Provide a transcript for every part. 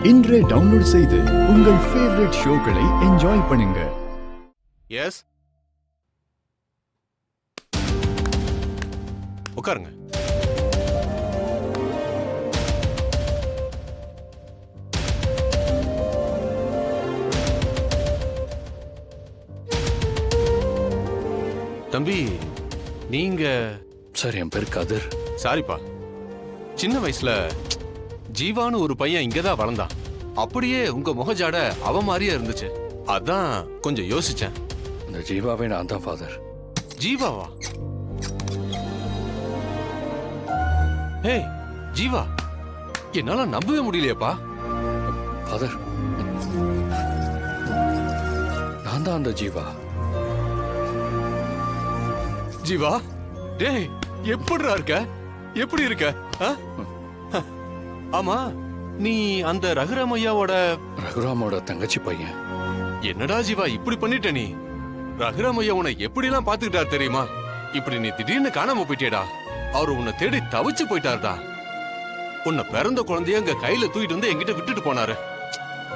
இன்றே டவுன்லோட் செய்து உங்கள் ஃபேவரட் ஷோக்களை என்ஜாய் பண்ணுங்க. எஸ், உட்காருங்க. தம்பி, நீங்க? சார், என் பேர் கதிர். சாரிப்பா, சின்ன வயசுல ஜீவான்னு ஒரு பையன் இங்கதான் வளர்ந்தான். அப்படியே உங்க முகஜாட அவ மாதிரியே இருந்துச்சு. அதான் கொஞ்சம் யோசிச்சேன். அந்த ஜீவாவே நான் தான் ஃபாதர். ஜீவாவா? ஹே ஜீவா, என்னால நம்பவே முடியலையப்பா. ஃபாதர், நான் தான் அந்த ஜீவா. ஜீவா, டேய், எப்படிடா இருக்க? எப்படி இருக்க? ஆமா, நீ அந்த ரகுராமையாவோட ரகுராமோட தங்கச்சி பையன். என்னடா ஜீவா இப்படி பண்ணிட்ட? நீ ரகுராமையா உன்னை எப்படி எல்லாம் பாத்துக்கிட்டார் தெரியுமா? இப்படி நீ திடீர்னு காணாம போயிட்டேடா. அவரு உன்னை தேடி தவிச்சு போயிட்டாருடா. உன்னை பிறந்த குழந்தைய அங்க கையில தூக்கிட்டு வந்து என்கிட்ட விட்டுட்டு போனாரு.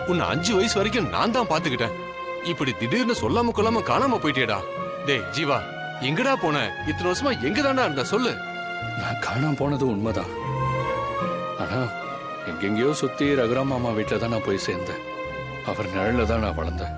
உன்னை 5 வயசு வரைக்கும் நான் தான் பாத்துக்கிட்டேன். இப்படி திடீர்னு சொல்லாம கொள்ளாம காணாம போயிட்டேடா. டேய் ஜீவா, எங்கடா போன? இத்தனை வருஷமா எங்க தாண்டா இருந்த? சொல்லு. நான் காணாம போனது உண்மைதான். ஆனா எங்கெங்கயோ சுத்தி ரகுராம் மாமா வீட்டுல தான் நான் போய் சேர்ந்தேன். அவர் நிழல்ல தான் நான் வளர்ந்தேன்.